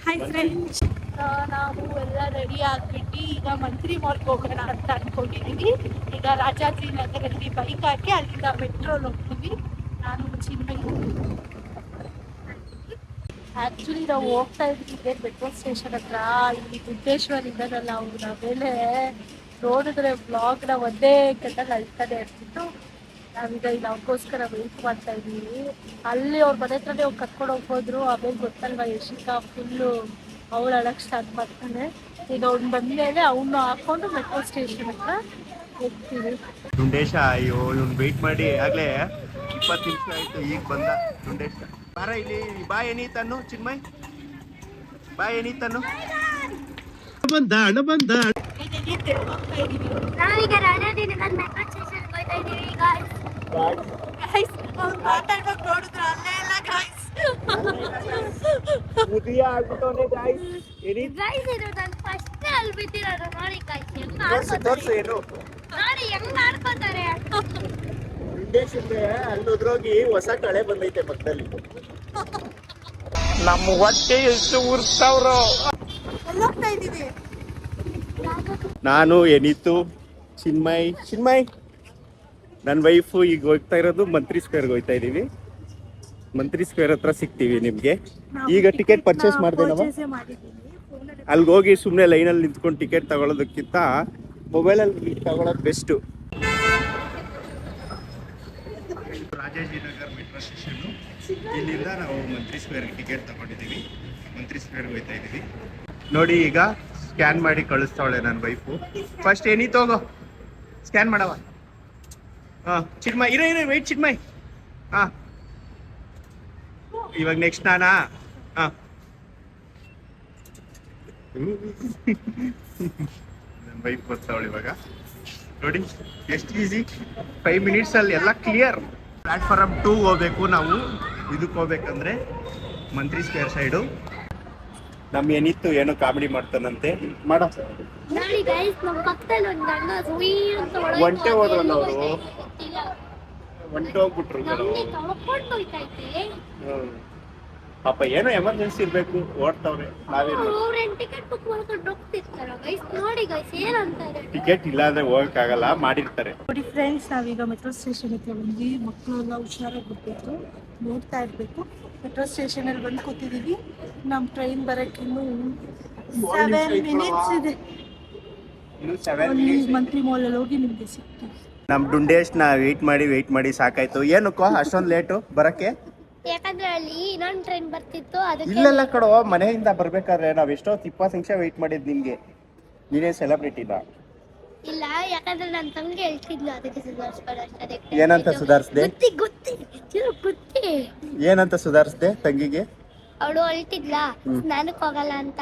Hi friends, ನಾವು ಎಲ್ಲ ready ಆಗಿಬಿಟ್ಟು ಈಗ ಮಂತ್ರಿ ಮಾಲ್ಗೆ ಹೋಗೋಣ ಅಂತ ಅಂದ್ಕೊಂಡಿದ್ದೀವಿ. ಈಗ ರಾಜಾಜಿನಗರಲ್ಲಿ ಬೈಕ್ ಹಾಕಿ ಅಲ್ಲಿಂದ ಮೆಟ್ರೋಲ್ ಹೋಗ್ತೀವಿ. ನಾನು ಚಿನ್ಮಯ್. ಆ್ಯಕ್ಚುಲಿ ನಾವು ಹೋಗ್ತಾ ಇದ್ದೀವಿ ಮೆಟ್ರೋ ಸ್ಟೇಷನ್ ಹತ್ರ. ಇಲ್ಲಿ ಗುಡ್ಡೇಶ್ವರ್ ಇದ್ದಾರಲ್ಲ ಅವ್ರು ಆಮೇಲೆ ನೋಡಿದ್ರೆ ಬ್ಲಾಗ್ನ ಒಂದೇ ಕಟ್ಟಲ್ಲಿ ಅಳ್ತಾನೆ ಇರ್ತಿತ್ತು. ನಾವೀಗ ಇಲ್ಲಿ ಅವ್ರಿಗೋಸ್ಕರ ವೆಯ್ಟ್ ಮಾಡ್ತಾ ಇದ್ದೀವಿ. ಅಲ್ಲಿ ಅವ್ರ ಮನೆ ಹತ್ರನೇ ಹೋಗಿ ಕರ್ಕೊಂಡು ಹೋಗ್ಬೋದ್ರು. ಆಮೇಲೆ ಗೊತ್ತಲ್ವ ಯಶಿಕಾ ಫುಲ್ಲು ಅವಳು ಅಳಕ್ಕೆ ಸ್ಟಾರ್ಟ್ ಮಾಡ್ತಾನೆ. ಈಗ ಅವ್ನು ಬಂದಮೇಲೆ ಅವನ್ನ ಹಾಕೊಂಡು ಮೆಟ್ರೋ ಸ್ಟೇಷನ್ ಹತ್ರ ಹೋಗ್ತೀವಿ. ದುಂಡೇಶ ಅಯ್ಯೋ ಇವ್ನು ವೆಯ್ಟ್ ಮಾಡಿ ಆಗಲೇ 20 ನಿಮಿಷ ಆಯಿತು. ಈಗ ಬಂದ ದುಂಡೇಶ. ಬಾರ ಇಲ್ಲಿ ಬಾ ಏನೀತನ್ನು ಚಿನ್ಮಯ್, ಬಾ ಏನೀತನ್ನು ಬಂದ ಅಣ್ಣ ಬಂದ. ನಾವೀಗ ರಾಜಾಜಿನಗರ ಮೆಟ್ರೋ ಸ್ಟೇಷನ್ ಹೋಗ್ತಾ ಇದ್ದೀವಿ. ಗೈಸ್ ಅವ್ನು ಮಾತಾಡ್ಬೇಕು ನೋಡಿದ್ರೆ ಅಲ್ಲೇ ಎಲ್ಲ ಗೈಸ್ ಮುದಿಯ ಆಗ್ಬಿಟ್ಟವನೇ ಗಾಯ್ಸ್. ಗೈಸ್ ಇದು ನಾನು ಫಸ್ಟ್ ಅಲ್ಲಿ ಬಿದ್ದಿರೋದು ನೋಡಿ ಗೈಸ್. ತೋರ್ಸು ಏನು ನೋಡಿ ಹೆಂಗ್ ಆಡ್ಕೋತಾರೆ. ದುಂಡೇಶನ್ಗೆ ಅಲ್ಲಿ ಉದ್ರೋಗಿ ಹೊಸ ಕಳೆ ಬಂದೈತೆ ಪಕ್ಕದಲ್ಲಿ. ನಮ್ಮ ಹೊಟ್ಟೆ ಎಷ್ಟು ಉರ್ಸ್ತಾವ್ರು. ಹೋಗ್ತಾ ಇದ್ದೀವಿ. ನಾನು ಎನಿತು ಚಿನ್ಮಯ್ ನನ್ನ ವೈಫು ಈಗ ಹೋಗ್ತಾ ಇರೋದು ಮಂತ್ರಿ ಸ್ಕ್ವೇರ್ಗೆ ಹೋಗ್ತಾ ಇದ್ದೀವಿ. ಮಂತ್ರಿ ಸ್ಕ್ವೇರ್ ಹತ್ರ ಸಿಗ್ತೀವಿ ನಿಮಗೆ. ಈಗ ಟಿಕೆಟ್ ಪರ್ಚೇಸ್ ಮಾಡಿದೆ ನಾವು. ಅಲ್ಲಿಗೆ ಹೋಗಿ ಸುಮ್ಮನೆ ಲೈನಲ್ಲಿ ನಿಂತ್ಕೊಂಡು ಟಿಕೆಟ್ ತಗೊಳ್ಳೋದಕ್ಕಿಂತ ಮೊಬೈಲಲ್ಲಿ ತಗೊಳ್ಳೋದು ಬೆಸ್ಟು. Rajajinagar metro station. ಇಲ್ಲಿಂದ ನಾವು ಮಂತ್ರಿ ಸ್ಕ್ವೇರ್ಗೆ ಟಿಕೆಟ್ ತಗೊಂಡಿದ್ದೀವಿ. ಮಂತ್ರಿ ಸ್ಕ್ವೇರ್ಗೆ ಹೋಗ್ತಾ ಇದ್ದೀವಿ. ನೋಡಿ ಈಗ ಸ್ಕ್ಯಾನ್ ಮಾಡಿ ಕಳಿಸ್ತಾವಳೆ ನನ್ನ ವೈಫು. ಫಸ್ಟ್ ಏನಿತ್ತು ಹೋಗೋ ಸ್ಕ್ಯಾನ್ ಮಾಡವ. ಹಾಂ ಚಿನ್ಮಯ್ ಇರೋ ವೆಯ್ಟ್ ಚಿನ್ಮಯ್. ಹಾಂ ಇವಾಗ ನೆಕ್ಸ್ಟ್ ನಾನಾ. ಹಾಂ ನನ್ನ ವೈಫ್ ಬರ್ತಾವಳು ಇವಾಗ. ನೋಡಿ ಎಷ್ಟು ಈಸಿ, 5 ಮಿನಿಟ್ಸಲ್ಲಿ ಎಲ್ಲ ಕ್ಲಿಯರ್. ಪ್ಲಾಟ್ಫಾರಮ್ 2 ಹೋಗ್ಬೇಕು ನಾವು. ಇದಕ್ಕೆ ಹೋಗ್ಬೇಕಂದ್ರೆ ಮಂತ್ರಿ ಸ್ಕ್ವೇರ್ ಸೈಡು. ನಮ್ಮ ಏನಿತ್ತು ಏನೋ ಕಾಮಿಡಿ ಮಾಡ್ತಾನಂತೆ ಮಾಡ. ನೋಡಿ ಗೈಸ್ ನಮ್ಮ ಪಕ್ಕದಲ್ಲಿ ಒಂದು ಅಣ್ಣ ಸ್ವೀಟ್ ಅಂತ ಒಂಟೆ ಹೋದ್ರಲ್ಲ ಅವರು, ಒಂಟೆ ಹೋಗ್ಬಿಟ್ರು. ಕಳ್ಕೊಂಡು ಹೋಯ್ತೈತೆ. ಪಾಪ ಏನೋ ಎಮರ್ಜೆನ್ಸಿ ಇರ್ಬೇಕು, ಓಡ್ತಾವ್ರೆ. ನಾವೇನು ಅವ್ರೇನ್ ಟಿಕೆಟ್ ಬುಕ್ ಮಾಡ್ಕೊಂಡು ಹೋಗ್ತಿರ್ತಾರ ಗೈಸ್. ನೋಡಿ ಗೈಸ್ ಏನಂತಾರೆ, ಟಿಕೆಟ್ ಇಲ್ಲ ಅಂದ್ರೆ ಹೋಗಕ್ಕಾಗಲ್ಲ, ಮಾಡಿರ್ತಾರೆ. ನೋಡಿ ಫ್ರೆಂಡ್ಸ್, ನಾವೀಗ ಮೆಟ್ರೋ ಸ್ಟೇಷನ್ ಹತ್ರ ಬಂದ್ವಿ. ಮಕ್ಕಳೆಲ್ಲ ಹುಷಾರಾಗಿ ಬಿಡ್ಬೇಕು, ನೋಡ್ತಾ ಇರಬೇಕು. ಮೆಟ್ರೋ ಸ್ಟೇಷನಲ್ಲಿ ಬಂದು ಕೂತಿದ್ದೀವಿ. ನಮ್ಮ ಟ್ರೈನ್ ಬರೋಕ್ಕೆ ಇನ್ನೂ 7 ಮಿನಿಟ್ಸ್ ಇದೆ. ಅಲ್ಲಿ ಮಂತ್ರಿ ಮಾಲಲ್ಲಿ ಹೋಗಿ ನಿಮಗೆ ಸಿಗ್ತೀವಿ. ನಮ್ಮ ಡುಂಡೇಶ್ನ ವೆಯ್ಟ್ ಮಾಡಿ ಸಾಕಾಯ್ತು. ಏನಕ್ಕೋ ಅಷ್ಟೊಂದು ಲೇಟು ಬರಕ್ಕೆ? ಯಾಕಂದ್ರೆ ಅಲ್ಲಿ ಇನ್ನೊಂದು ಟ್ರೈನ್ ಬರ್ತಿತ್ತು ಅದಕ್ಕೆ. ಇಲ್ಲೆಲ್ಲ ಕಡೋ ಮನೆಯಿಂದ ಬರ್ಬೇಕಾದ್ರೆ ನಾವ್ ಎಷ್ಟೊತ್ತು 20 ನಿಮಿಷ ವೆಯ್ಟ್ ಮಾಡಿದ್ ನಿಮ್ಗೆ. ನೀನೇ ಸೆಲೆಬ್ರಿಟಿನ? ಇಲ್ಲ, ಯಾಕಂದ್ರೆ ನನ್ನ ತಂಗಿ ಹೇಳ್ತಿದ್ಲು ಅದಕ್ಕೆ ಸುಧಾರಿಸ್ಬೇಡ. ಏನಂತ ಸುಧಾರಿಸ್ದೆ? ಗೊತ್ತಿ ಏನಂತ ಸುಧಾರಿಸ್ದೆ ತಂಗಿಗೆ? ಅವಳು ಹೇಳ್ತಿದ್ಲ ಸ್ನಾನಕ್ಕೆ ಹೋಗಲ್ಲ ಅಂತ.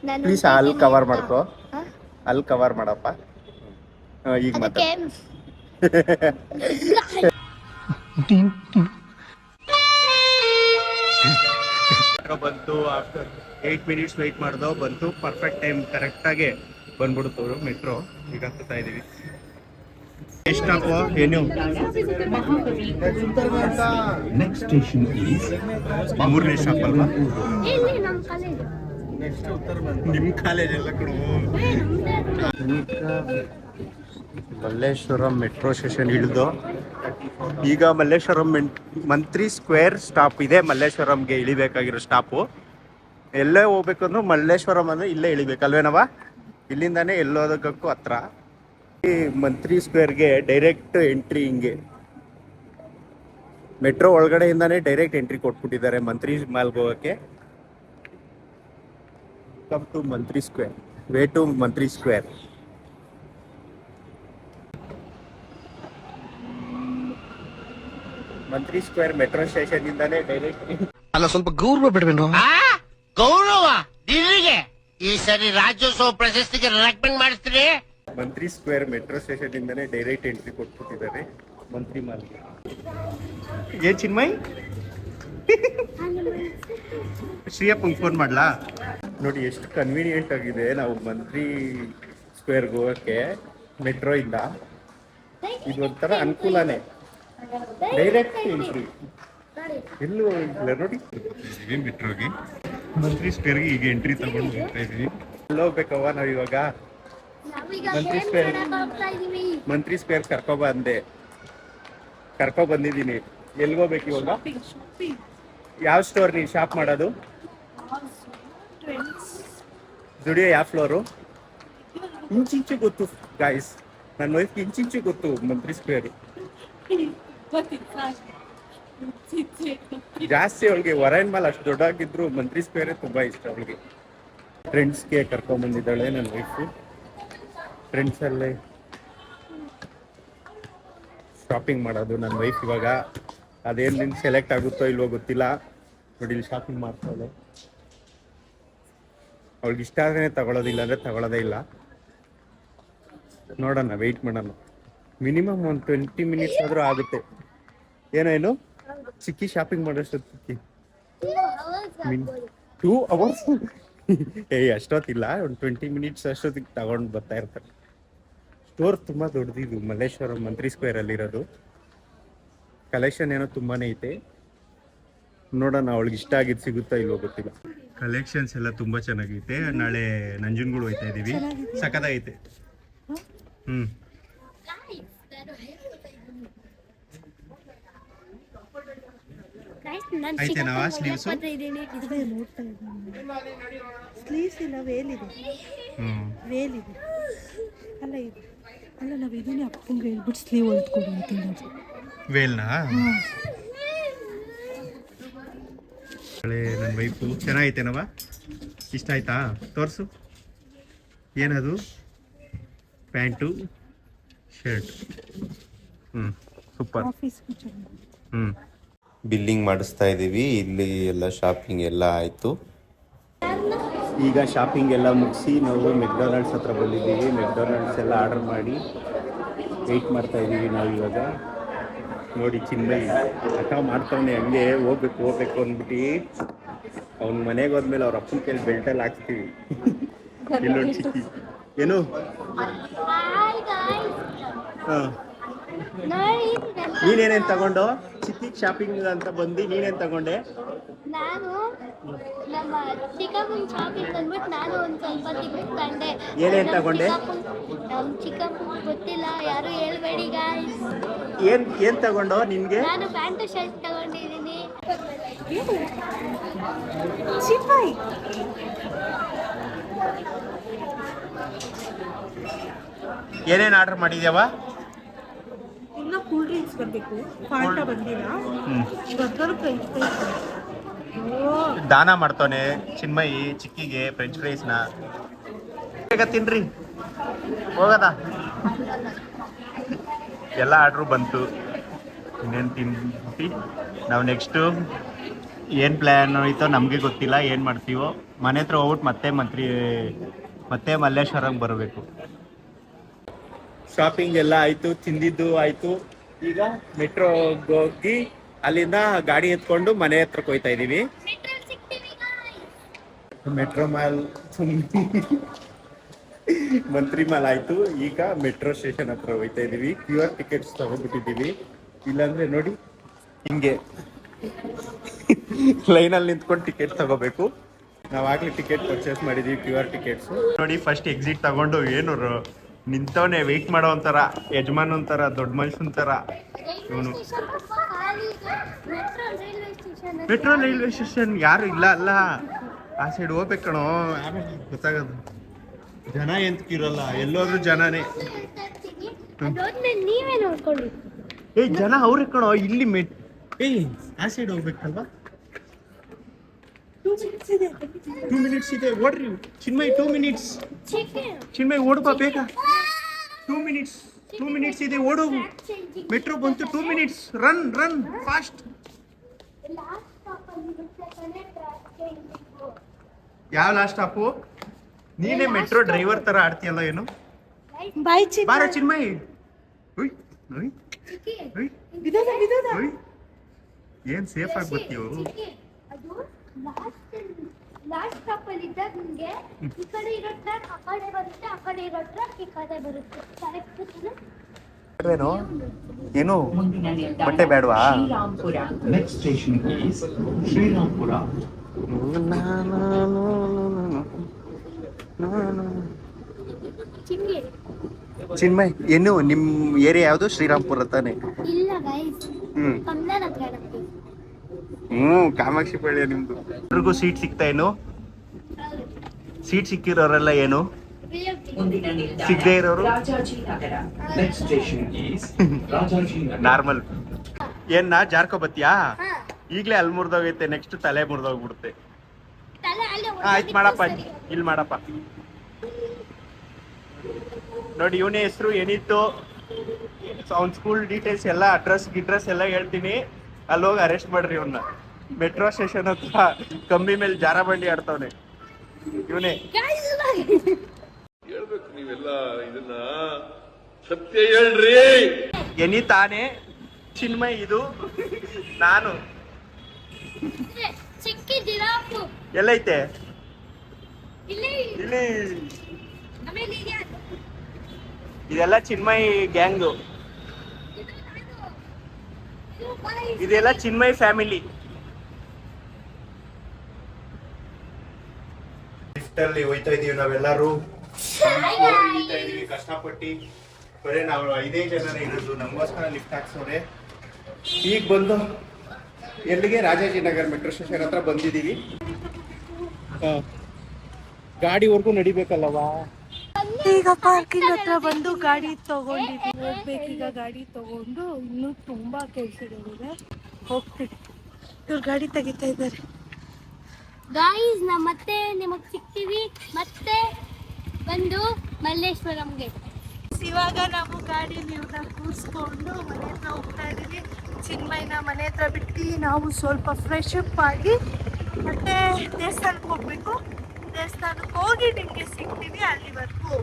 ನಾನು ಪ್ಲೀಸ್ ಅಲ್ಲಿ ಕವರ್ ಮಾಡ್ಕೋ, ಅಲ್ಲಿ ಕವರ್ ಮಾಡಪ್ಪ. ಈಗ ಅದಕ್ಕೆ ಬಂತು. ಆಫ್ಟರ್ 8 ಮಿನಿಟ್ಸ್ ವೆಯ್ಟ್ ಮಾಡ್ದೋ ಬಂತು. ಪರ್ಫೆಕ್ಟ್ ಟೈಮ್ ಕರೆಕ್ಟಾಗಿ ಬಂದ್ಬಿಡ್ತು ಮೆಟ್ರೋ. ಈಗ ಹತ್ತಾ ಇದೀವಿ. ಎಷ್ಟಪ್ಪ ಏನು ನೆಕ್ಸ್ಟ್ ಸ್ಟೇಷನ್ ಮೂರನೇ ಸ್ಟಾಪ್ ಅಲ್ವಾ? ಇಲ್ಲಿ ನಮ್ಮ ಕಾಲೇಜ್. ನಿಮ್ಮ ಕಾಲೇಜ್ ಎಲ್ಲ ಕಡೆ. ಮಲ್ಲೇಶ್ವರಂ ಮೆಟ್ರೋ ಸ್ಟೇಷನ್ ಇಳಿದು ಈಗ ಮಲ್ಲೇಶ್ವರಂ ಮಂತ್ರಿ ಸ್ಕ್ವೇರ್ ಸ್ಟಾಪ್ ಇದೆ. ಮಲ್ಲೇಶ್ವರಂಗೆ ಇಳಿಬೇಕಾಗಿರೋ ಸ್ಟಾಪು. ಎಲ್ಲೇ ಹೋಗ್ಬೇಕಂದ್ರೂ ಮಲ್ಲೇಶ್ವರಂ ಅಂದರೆ ಇಲ್ಲೇ ಇಳಿಬೇಕಲ್ವೇನವ? ಇಲ್ಲಿಂದಾನೇ ಎಲ್ಲೋದಕ್ಕೂ ಹತ್ರ. ಈ ಮಂತ್ರಿ ಸ್ಕ್ವೇರ್ಗೆ ಡೈರೆಕ್ಟ್ ಎಂಟ್ರಿ. ಹಿಂಗೆ ಮೆಟ್ರೋ ಒಳಗಡೆಯಿಂದಾನೇ ಡೈರೆಕ್ಟ್ ಎಂಟ್ರಿ ಕೊಟ್ಬಿಟ್ಟಿದ್ದಾರೆ ಮಂತ್ರಿ ಮಾಲ್ಗೆ ಹೋಗೋಕ್ಕೆ. Come to Mantri square, way to Mantri square. Mantri square metro station ಇಂದಾನೆ ಡೈರೆಕ್ಟ್. ಅಲ್ಲ ಸ್ವಲ್ಪ ಗೌರವ ಬಿಡಬೇನು? ಗೌರವ ದಿಲ್ಲಿಗೆ ಈ ಸರಿ ರಾಜ್ಯೋತ್ಸವ ಪ್ರಶಸ್ತಿಗೆ ರೆಕಮೆಂಡ್ ಮಾಡಿಸ್ತೀರಿ. ಮಂತ್ರಿ ಸ್ಕ್ವೇರ್ ಮೆಟ್ರೋ ಸ್ಟೇಷನ್ ಇಂದಾನೆ ಡೈರೆಕ್ಟ್ ಎಂಟ್ರಿ ಕೊಟ್ಬಿಟ್ಟಿದ್ದಾರೆ ಮಂತ್ರಿ ಮಾಲ್ಗೆ. ಏನ್ ಚಿನ್ಮಯ್? ಶ್ರೀಯಪ್ಪಂಗೆ ಫೋನ್ ಮಾಡ್ಲಾ? ನೋಡಿ ಎಷ್ಟು ಕನ್ವೀನಿಯೆಂಟ್ ಆಗಿದೆ. ನಾವು ಮಂತ್ರಿ ಸ್ಕ್ವೇರ್ಗೆ ಹೋಗೋಕ್ಕೆ ಮೆಟ್ರೋ ಇಂದ ಇದೊಂಥರ ಅನುಕೂಲನೇ. ಡೈರೆಕ್ಟ್ ಎಂಟ್ರಿ ಎಲ್ಲೂ ಇಲ್ಲ ನೋಡಿ. ಮೆಟ್ರೋಗೆ ಮಂತ್ರಿ ಸ್ಕ್ವೇರ್ಗೆ ಈಗ ಎಂಟ್ರಿ ತಗೊಂಡು ಹೋಗ್ತಾ ಇದೀವಿ. ಎಲ್ಲಿ ಹೋಗ್ಬೇಕವ್ವ ನಾವ್ ಇವಾಗ? ನಾವೀಗ ಮಂತ್ರಿ ಗೇಮ್ ಸ್ಕ್ವೇರ್. ಆಡಕ್ ಹೋಗ್ತಾ ಇದೀವಿ. ಮಂತ್ರಿ ಸ್ಕ್ವೇರ್ ಕರ್ಕೊ ಬಂದಿದ್ದೀನಿ. ಎಲ್ಗೋಗ್ಬೇಕು ಇವಾಗ? ಯಾವ ಸ್ಟೋರ್ ನೀ ಶಾಪ್ ಮಾಡೋದು? ಜುಡಿಯೋ ಯಾವ ಫ್ಲೋರು? ಇಂಚಿಂಚು ಗೊತ್ತು ಗಾಯ್ಸ್, ನನ್ನ ವೈಫ್ಗೆ ಇಂಚಿಂಚು ಗೊತ್ತು ಮಂತ್ರಿ ಸ್ಕ್ವೇರ್. ಜಾಸ್ತಿ ಅವಳಿಗೆ ವರೈನ್ ಮಾಲ್ ಅಷ್ಟು ದೊಡ್ಡಾಗಿದ್ರು ಮಂತ್ರಿ ಸ್ಕ್ವೇರೇ ತುಂಬಾ ಇಷ್ಟ ಅವಳಿಗೆ. ಫ್ರೆಂಡ್ಸ್ಗೆ ಕರ್ಕೊಂಡ್ ಬಂದಿದ್ದಾಳೆ ನನ್ನ ವೈಫು. ಫ್ರೆಂಡ್ಸ್ ಅಲ್ಲೇ ಶಾಪಿಂಗ್ ಮಾಡೋದು ನನ್ನ ವೈಫ್ ಇವಾಗ. ಅದೇನು ನಿನ್ ಸೆಲೆಕ್ಟ್ ಆಗುತ್ತೋ ಇಲ್ವೋ ಗೊತ್ತಿಲ್ಲ. ನೋಡಿ ಇಲ್ಲಿ ಶಾಪಿಂಗ್ ಮಾಡ್ತಾಳೆ. ಅವಳಿಗೆ ಇಷ್ಟ ಆದ್ರೆ ತಗೊಳ್ಳೋದಿಲ್ಲ ಅಂದ್ರೆ ತಗೊಳ್ಳೋದೇ ಇಲ್ಲ. ನೋಡೋಣ, ವೆಯ್ಟ್ ಮಾಡೋಣ. ಮಿನಿಮಮ್ ಒಂದು 20 ಮಿನಿಟ್ಸ್ ಆದ್ರೂ ಆಗುತ್ತೆ. ಏನು ಚಿಕ್ಕಿ ಶಾಪಿಂಗ್ ಮಾಡೋಷ್ಟೊತ್ತಿಗೆ 2 ಅವರ್ಸ್ ಅಷ್ಟೊತ್ತಿಲ್ಲ, ಒಂದು 20 ಮಿನಿಟ್ಸ್ ಅಷ್ಟೊತ್ತಿಗೆ ತಗೊಂಡು ಬರ್ತಾ ಇರ್ತಾರೆ. ಸ್ಟೋರ್ ತುಂಬಾ ದೊಡ್ಡದಿದು, ಮಲ್ಲೇಶ್ವರಂ ಮಂತ್ರಿ ಸ್ಕ್ವೇರ್ ಅಲ್ಲಿ ಇರೋದು. ಕಲೆಕ್ಷನ್ ಏನೋ ತುಂಬಾನೇ ಐತೆ. ನೋಡೋಣ ಅವಳಿಗೆ ಇಷ್ಟ ಆಗಿದ್ದು ಸಿಗುತ್ತಾ ಇಲ್ವೋ ಗೊತ್ತಿಲ್ಲ. ಕಲೆಕ್ಷನ್ಸ್ ಎಲ್ಲ ತುಂಬಾ ಚೆನ್ನಾಗೈತೆ. ನಾಳೆ ನಂಜನಗೂಡು ಹೋಯ್ತಾ ಇದೀವಿ. ಸಖತ್ತಾಗೈತೆ. ಆಯ್ತೇನವಾ ಸ್ಲೀವ್ಸ್? ಸ್ಲೀವ್ಸ್ ಇಲ್ಲ, ವೇಲ್ ಇದೆ. ವೇಲ್ ಇದೆ ಅಲ್ಲ, ಇದು ಅಲ್ಲ, ನಾವು ಇದನ್ನೇ ಅಪ್ಪಂಗೆ ಹೇಳ್ಬಿಟ್ಟು ಸ್ಲೀವ್ ಹೊಲ್ದ್ಕೊಡು ಅಂತ. ವೇಲ್ನಾ? ನನ್ನ ವೈಫು ಚೆನ್ನಾಗೈತೇನವ? ಇಷ್ಟ ಆಯ್ತಾ? ತೋರಿಸು. ಏನದು? Pant shirt. ಸೂಪರ್. ಬಿಲ್ಲಿಂಗ್ ಮಾಡಿಸ್ತಾ ಇದ್ದೀವಿ. ಇಲ್ಲಿ ಎಲ್ಲ ಶಾಪಿಂಗ್ ಎಲ್ಲ ಆಯಿತು. ಈಗ ಶಾಪಿಂಗ್ ಎಲ್ಲ ಮುಗಿಸಿ ನಾವು ಮೆಕ್ಡೊನಾಲ್ಡ್ಸ್ ಹತ್ರ ಬಂದಿದ್ದೀವಿ. ಮೆಕ್ಡೊನಾಲ್ಡ್ಸ್ ಎಲ್ಲ ಆರ್ಡರ್ ಮಾಡಿ ವೆಯ್ಟ್ ಮಾಡ್ತಾ ಇದ್ದೀವಿ ನಾವು ಇವಾಗ. ನೋಡಿ ಚಿನ್ಮಯ್ ಹಠ ಮಾಡ್ತಾವನೆ, ಹಂಗೆ ಹೋಗ್ಬೇಕು ಅಂದ್ಬಿಟ್ಟು. ಅವ್ನ ಮನೆಗೆ ಹೋದ್ಮೇಲೆ ಅವ್ರ ಅಪ್ಪನ ಕೈಲಿ ಬೆಲ್ಟಲ್ಲಿ ಹಾಕ್ತೀವಿ. ಇಲ್ಲೊಂದು ಚಿಕ್ಕಿ ಏನು? ಹಾಂ, ನೀನೇನೇನು ತಗೊಂಡು? ಚಿಕ್ಕಿಗೆ ಶಾಪಿಂಗ್ ಅಂತ ಬಂದು ನೀನೇನು ತಗೊಂಡೆ? ನಾನು ನಮ್ಮ ಚಿಕ್ಕಪ್ಪನ ಶಾಪಿಂಗ್ ಬಂದ್ಬಿಟ್ಟು ನಾನು ಒಂದು ಸ್ವಲ್ಪ ತಿಂಗಳು ತಂದೆ. ಏನೇನು ತಗೊಂಡೆ? ನಮ್ಮ ಚಿಕ್ಕಪ್ಪನ ಗೊತ್ತಿಲ್ಲ, ಯಾರು ಹೇಳ್ಬೇಡಿ ಗಾಯ್ಸ್. ಏನ್ ತಗೊಂಡು ನಿನ್ಗೆ? ನಾನು ಪ್ಯಾಂಟ್ ಶರ್ಟ್ ತಗೊಂಡಿದ್ದೀನಿ. ಏನೇನು ಆರ್ಡರ್ ಮಾಡಿದ್ಯಾವ? ಇನ್ನು ಕೂಲ್ ಡ್ರಿಂಕ್ಸ್ ಬರಬೇಕು, ಫಾಂಟಾ ಬಂದಿಲ್ಲ. ದಾನ ಮಾಡ್ತಾನೆ ಚಿನ್ಮಯಿ ಚಿಕ್ಕಿಗೆ ಫ್ರೆಂಚ್ ಫ್ರೈಸ್ನ. ಬೇಗ ತಿನ್ರಿ, ಹೋಗದ. ಎಲ್ಲ ಆರ್ಡ್ರು ಬಂತು. ಇನ್ನೇನು ತಿನ್ಬಿಟ್ಟು ನಾವು ನೆಕ್ಸ್ಟು ಏನು ಪ್ಲ್ಯಾನ್ ಐತೋ ನಮಗೆ ಗೊತ್ತಿಲ್ಲ, ಏನು ಮಾಡ್ತೀವೋ. ಮನೆ ಹತ್ರ ಹೋಗ್ಬಿಟ್ಟು ಮತ್ತೆ ಮಲ್ಲೇಶ್ವರಂಗೆ ಬರಬೇಕು. ಶಾಪಿಂಗ್ ಎಲ್ಲ ಆಯಿತು, ತಿಂದಿದ್ದು ಆಯಿತು. ಈಗ ಮೆಟ್ರೋಗೆ ಹೋಗಿ ಅಲ್ಲಿಂದ ಗಾಡಿ ಎತ್ಕೊಂಡು ಮನೆ ಹತ್ರಕ್ಕೆ ಹೋಗ್ತಾ ಇದ್ದೀವಿ. ಮೆಟ್ರೋ ಮಾಲ್ ಮಂತ್ರಿ ಮಾಲ್ ಆಯಿತು. ಈಗ ಮೆಟ್ರೋ ಸ್ಟೇಷನ್ ಹತ್ರ ಹೋಗ್ತಾ ಇದ್ದೀವಿ. QR ಟಿಕೆಟ್ಸ್ ತಗೊಂಡ್ಬಿಟ್ಟಿದ್ದೀವಿ. ಇಲ್ಲಾಂದ್ರೆ ನೋಡಿ ಹಿಂಗೆ ಲೈನಲ್ಲಿ ನಿಂತ್ಕೊಂಡು ಟಿಕೆಟ್ ತಗೋಬೇಕು. ನಾವಾಗಲೇ ಟಿಕೆಟ್ ಪರ್ಚೇಸ್ ಮಾಡಿದ್ದೀವಿ, QR ಟಿಕೆಟ್ಸು. ನೋಡಿ ಫಸ್ಟ್ ಎಕ್ಸಿಟ್ ತಗೊಂಡು ಏನು ನಿಂತವನೇ ವೆಯ್ಟ್ ಮಾಡೋ ಒಂಥರ, ಯಜಮಾನ್ ಒಂಥರ, ದೊಡ್ಡ ಮನುಷ್ಯನ ಥರ ಇವನು. ಮೆಟ್ರೋ ರೈಲ್ವೆ ಸ್ಟೇಷನ್ ಯಾರು ಇಲ್ಲ ಅಲ್ಲ, ಆ ಸೈಡ್ ಹೋಗ್ಬೇಕು ಕಣೋ, ಆಮೇಲೆ ಗೊತ್ತಾಗೋದು. ಜನ ಎಂತಕ್ಕಿರಲ್ಲ, ಎಲ್ಲೋದ್ರೂ ಜನನೇ. ನೀವೇ ನೋಡ್ಕೊಳ್ಳಿ. ಜನ ಅವ್ರೆ ಕಣೋ ಇಲ್ಲಿ. ಆ ಸೈಡ್ ಹೋಗ್ಬೇಕಲ್ವಾ? 2 ಮಿನಿಟ್ಸ್ ಇದೆ, ಓಡ್ರಿ ಚಿನ್ಮಯ್. 2 ಮಿನಿಟ್ಸ್ ಚಿನ್ಮಯ್, ಓಡ್ಬಾ ಬೇಗ. 2 ಮಿನಿಟ್ಸ್ ಇದೆ, ಓಡು. ಮೆಟ್ರೋ ಬಂತು, 2 ಮಿನಿಟ್ಸ್. Run fast. ಯಾವ ಲಾಸ್ಟ್ ಸ್ಟಾಪು? ನೀನೇ ಮೆಟ್ರೋ ಡ್ರೈವರ್ ತರ ಆಡ್ತೀಯಲ್ಲ ಏನು? ಬಾರ ಚಿನ್ಮಯ್. ಏನ್ ಸೇಫ್ ಆಗಿ ಬರ್ತೀವೋ? ಲಾಸ್ಟ್ ಸ್ಟಾಪ್ ಅಲ್ಲಿ ಇದ್ದಾಗ ನಿಮಗೆ ಈ ಕಡೆ ಇರೋ ಟ್ರ್ಯಾಕ್ ಆ ಕಡೆ ಬರುತ್ತೆ, ಆ ಕಡೆ ಇರೋ ಟ್ರ್ಯಾಕ್ ಈ ಕಡೆ ಬರುತ್ತೆ. ಏನು ಬಟ್ಟೆ ಬೇಡವಾ? Next station is Srirampura. ಚಿಂಗಿ Chinmay ಏನು ನಿಮ್ ಏರಿಯಾ ಯಾವುದು? ಶ್ರೀರಾಮ್ಪುರ ತಾನೆ? ಇಲ್ಲ ಗೈಸ್, ಹ್ಮ್ ಕಮಲನ ಹತ್ರ ಇರುತ್ತೆ. ಕಾಮಾಕ್ಷಿ ಪಳ್ಳಿ ನಿಮ್ದು. ಎಲ್ರಿಗೂ ಸೀಟ್ ಸಿಗ್ತಾ ಏನು? ಸೀಟ್ ಸಿಕ್ಕಿರೋರೆಲ್ಲ ಏನು? ಸಿಗದೆ ಇರೋರು ನಾರ್ಮಲ್. ಏನ್ನ ಜಾರ್ಕೊ ಬತ್ತೀಯಾ? ಈಗ್ಲೇ ಅಲ್ಲಿ ಮುರಿದೋಗೈತೆ, ನೆಕ್ಸ್ಟ್ ತಲೆ ಮುರಿದೋಗ್ಬಿಡುತ್ತೆ. ತಲೆ ಅಲ್ಲೇ ಆಯ್ತು ಮಾಡಪ್ಪ, ಇಲ್ಲಿ ಮಾಡಪ್ಪ. ನೋಡಿ ಇವನೇ ಹೆಸರು ಏನಿತ್ತು, ಅವ್ನ ಸ್ಕೂಲ್ ಡೀಟೇಲ್ಸ್ ಎಲ್ಲ, ಗಿಡ್ರೆಸ್ ಎಲ್ಲ ಹೇಳ್ತೀನಿ. ಅಲ್ಲಿ ಹೋಗಿ ಅರೆಸ್ಟ್ ಮಾಡ್ರಿ ಇವನ್ನ. ಮೆಟ್ರೋ ಸ್ಟೇಷನ್ ಹತ್ರ ಕಂಬಿ ಮೇಲೆ ಜಾರ ಬಂಡಿ ಆಡ್ತವನೆ ಇವನೇ. ಹೇಳ್ಬೇಕು ನೀವೆಲ್ಲ ಇದನ್ನ ಸತ್ಯ ಹೇಳ್ರಿ. ಎನಿ ತಾನೇ ಚಿನ್ಮಯ್, ಇದು ನಾನು. ಚಿಕ್ಕಿ ಜಿರಾಫು ಎಲ್ಲೈತೆ? ಇಲ್ಲಿ ಇಲ್ಲಿ. ಆಮೇಲೆ ಇದೆ ಅದು. ಇದೆಲ್ಲ ಚಿನ್ಮಯ್ ಗ್ಯಾಂಗು, ಇದು ನಾನು. ಇದು guys. ಇದೆಲ್ಲ ಚಿನ್ಮಯ್ ಫ್ಯಾಮಿಲಿ. ಲಿಫ್ಟ್ ಅಲ್ಲಿ ಹೋಯ್ತಾ ಇದೀವಿ ನಾವೆಲ್ಲರೂ. ಹೋಗ್ತಾ ಇದೀವಿ ಕಷ್ಟಪಟ್ಟು. ಬರೀ ನಾವು 5 ಜನನೇ ಇರೋದು, ನಮಗೋಸ್ಕರ ಲಿಫ್ಟ್ ಹಾಕ್ಸೋರೆ. ಈಗ ಬಂದು ಎಲ್ಲಿಗೆ? ರಾಜಾಜಿನಗರ್ ಮೆಟ್ರೋ ಸ್ಟೇಷನ್ ಹತ್ರ ಬಂದಿದ್ದೀವಿ. ಗಾಡಿವರೆಗೂ ನಡಿಬೇಕಲ್ಲವಾ? ಈಗ ಪಾರ್ಕಿಂಗ್ ಹತ್ರ ಬಂದು ಗಾಡಿ ತಗೊಂಡಿದ್ವಿ. ಹೋಗ್ಬೇಕೀಗ ಗಾಡಿ ತಗೊಂಡು. ಇನ್ನೂ ತುಂಬಾ ಕೆಲಸಗಳಿದೆ, ಹೋಗ್ತೀವಿ. ಇವ್ರು ಗಾಡಿ ತೆಗಿತಾ ಇದ್ದಾರೆ. ಗಾಯ್ಸ್, ನಾವು ಮತ್ತೆ ನಿಮಗೆ ಸಿಗ್ತೀವಿ ಮತ್ತೆ ಬಂದು ಮಲ್ಲೇಶ್ವರಂಗೆ. ಇವಾಗ ನಾವು ಗಾಡಿಯಲ್ಲಿ ಇವ್ರನ್ನ ಕೂರಿಸ್ಕೊಂಡು ಮನೆ ಹತ್ರ ಹೋಗ್ತಾ ಇದ್ದೀವಿ. ಚಿನ್ಮಯ್ನ ಮನೆ ಹತ್ರ ಬಿಟ್ಟು ನಾವು ಸ್ವಲ್ಪ ಫ್ರೆಶ್ ಅಪ್ ಆಗಿ ಮತ್ತೆ ದೇವಸ್ಥಾನಕ್ಕೆ ಹೋಗ್ಬೇಕು. ದೇವಸ್ಥಾನಕ್ಕೆ ಹೋಗಿ ನಿಮಗೆ ಸಿಗ್ತೀವಿ. ಅಲ್ಲಿವರೆಗೂ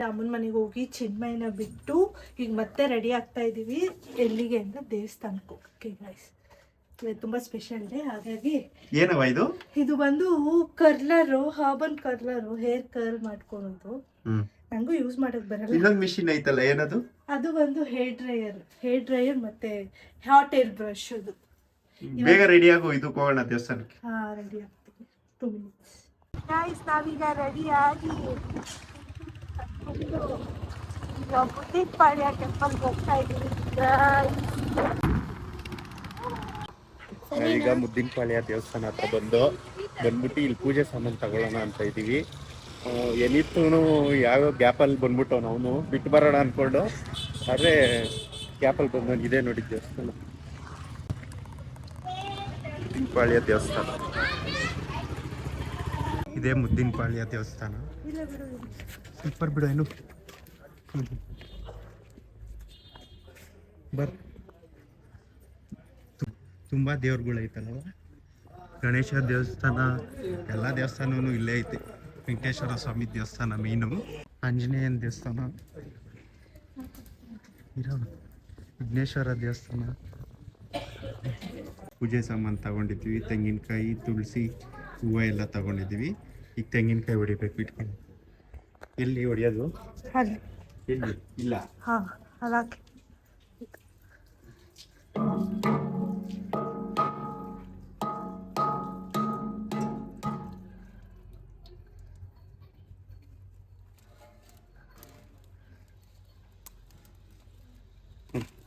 ಅಮ್ಮನ ಮನೆಗೆ ಹೋಗಿ ಚಿನ್ಮಯ್ನ ಬಿಟ್ಟು ಈಗ ಮತ್ತೆ ರೆಡಿ ಆಗ್ತಾ ಇದ್ದೀವಿ. ಎಲ್ಲಿಗೆ ಅಂದ್ರೆ ದೇವಸ್ಥಾನಕ್ಕೆ ಹೋಗಕ್ಕೆ ಗೈಸ್. ತುಂಬಾ ಸ್ಪೆಷಲ್ ಡೇ, ಹಾಗಾಗಿ ಏನವ ಇದು? ಇದು ಬಂದು ಕರ್ಲರು, ಹಾಬನ್ ಕರ್ಲರು, ಹೇರ್ ಕರ್ಲ್ ಮಾಡ್ಕೊಳೋದು. ನಂಗೂ ಯೂಸ್ ಮಾಡಕ್ ಬರಲ್ಲ. ಇನ್ನೊಂದು ಮಿಷಿನ್ ಐತಲ್ಲ, ಏನದು? ಅದು ಬಂದು ಹೇರ್ ಡ್ರೈಯರ್ ಮತ್ತೆ ಹಾಟ್ ಏರ್ ಬ್ರಷ್. ಅದು ಬೇಗ ರೆಡಿ ಆಗೋ, ಇದಕ್ಕೆ ಹೋಗೋಣ ದೇವಸ್ಥಾನಕ್ಕೆ. ರೆಡಿ ಆಗ್ತೀವಿ 2 minutes. ಗೈಸ್, ನಾವೀಗ ರೆಡಿ ಆಗಿ ಬುದ್ಧಿಪಾಳ್ಯ ಟೆಂಪಲ್ಗೆ ಹೋಗ್ತಾ ಇದ್ದೀವಿ. ನಾವೀಗ ಮುದ್ದಿನಪಾಳ್ಯ ದೇವಸ್ಥಾನ ಹತ್ರ ಬಂದ್ಬಿಟ್ಟು ಇಲ್ಲಿ ಪೂಜೆ ಸಾಮಾನು ತಗೊಳ್ಳೋಣ ಅಂತ ಇದ್ದೀವಿ. ಏನಿತ್ತು ಯಾವ ಗ್ಯಾಪಲ್ಲಿ ಬಂದ್ಬಿಟ್ಟು ನಾವು ಬಿಟ್ಟು ಬರೋಣ ಅಂದ್ಕೊಂಡು, ಆದರೆ ಗ್ಯಾಪಲ್ಲಿ ಬಂದು ಇದೇ ನೋಡಿ ದೇವಸ್ಥಾನ, ಮುದ್ದಿನಪಾಳ್ಯ ದೇವಸ್ಥಾನ. ಇದೇ ಮುದ್ದಿನಪಾಳ್ಯ ದೇವಸ್ಥಾನ. ಸೂಪರ್ ಬಿಡು, ಏನು ತುಂಬ ದೇವ್ರುಗಳೈತಲ್ಲ. ಗಣೇಶ ದೇವಸ್ಥಾನ, ಎಲ್ಲ ದೇವಸ್ಥಾನವೂ ಇಲ್ಲೇ ಐತೆ. ವೆಂಕಟೇಶ್ವರ ಸ್ವಾಮಿ ದೇವಸ್ಥಾನ ಮೀನು, ಆಂಜನೇಯನ ದೇವಸ್ಥಾನ, ವಿಘ್ನೇಶ್ವರ ದೇವಸ್ಥಾನ. ಪೂಜೆ ಸಾಮಾನು ತಗೊಂಡಿದ್ವಿ, ತೆಂಗಿನಕಾಯಿ, ತುಳಸಿ, ಹೂವು ಎಲ್ಲ ತಗೊಂಡಿದ್ವಿ. ಈಗ ತೆಂಗಿನಕಾಯಿ ಹೊಡಿಬೇಕು ಇಟ್ಕೊಂಡು. ಎಲ್ಲಿ ಹೊಡಿಯೋದು? ಎಲ್ಲಿ? ಇಲ್ಲ, ಅದಾಕೆ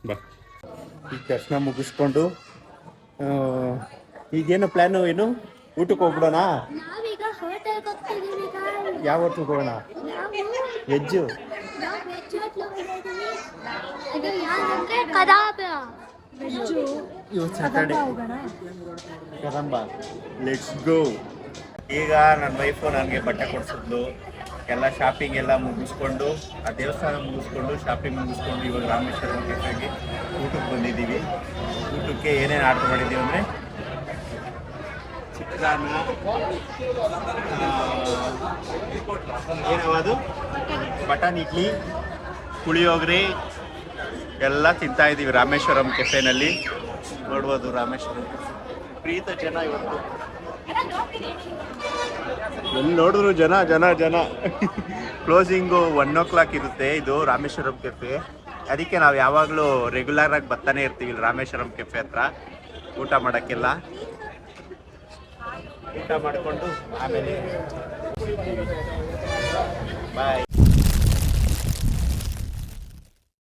ಬಾ. ಈಗ ದರ್ಶನ ಮುಗಿಸ್ಕೊಂಡು ಈಗೇನು ಪ್ಲ್ಯಾನು? ಏನು ಊಟಕ್ಕೆ ಹೋಗ್ಬಿಡೋಣ? ನಾವೀಗ ಹೋಟೆಲ್ಗೆ ಹೋಗ್ತಿದ್ದೀವಿ. ಯಾವ ಹೋಟ್ಲಿಗೆ ಹೋಗೋಣ? ವೆಜ್ಜು? ನಾವು ವೆಜ್ ಹೋಟ್ಲಿಗೆ ಹೋಗ್ತಿದ್ದೀವಿ. ಅದು ಯಾವ್ದಂದ್ರೆ ಕಬಾಬ್. ವೆಜ್ಜು ಇವತ್ತು ಸ್ಯಾಟರ್ಡೆ ಕದಂಬ. Let's go. ಈಗ ನನ್ನ ವೈಫು ನನಗೆ ಬಟ್ಟೆ ಕೊಡಿಸಿದ್ಲು. ಎಲ್ಲ ಶಾಪಿಂಗ್ ಎಲ್ಲ ಮುಗಿಸ್ಕೊಂಡು, ಆ ದೇವಸ್ಥಾನ ಮುಗಿಸ್ಕೊಂಡು, ಶಾಪಿಂಗ್ ಮುಗಿಸ್ಕೊಂಡು ಇವಾಗ ರಾಮೇಶ್ವರಂ ಕೆಫೆಗೆ ಊಟಕ್ಕೆ ಬಂದಿದ್ದೀವಿ. ಊಟಕ್ಕೆ ಏನೇನು ಆರ್ಡರ್ ಮಾಡಿದ್ದೀವಿ ಅಂದರೆ ಚಿತ್ರಾನ್ನ, ಏನದು ಬಟನ್ ಇಡ್ಲಿ, ಪುಳಿಯೋಗರೆ ಎಲ್ಲ ತಿಂತಾ ಇದ್ದೀವಿ ರಾಮೇಶ್ವರಂ ಕೆಫೆನಲ್ಲಿ. ನೋಡ್ಬೋದು ರಾಮೇಶ್ವರಂ ಪ್ರೀತ ಜನ ಇವತ್ತು ಎಲ್ಲಿ ನೋಡಿದ್ರು ಜನ. ಕ್ಲೋಸಿಂಗು 1 o'clock ಇರುತ್ತೆ ಇದು ರಾಮೇಶ್ವರಂ ಕೆಫೆ. ಅದಕ್ಕೆ ನಾವು ಯಾವಾಗಲೂ ರೆಗ್ಯುಲರ್ ಆಗಿ ಬರ್ತಾನೆ ಇರ್ತೀವಿ ಇಲ್ಲಿ ರಾಮೇಶ್ವರಂ ಕೆಫೆ ಹತ್ರ ಊಟ ಮಾಡೋಕ್ಕೆಲ್ಲ. ಊಟ ಮಾಡಿಕೊಂಡು ಆಮೇಲೆ ಬಾಯ್.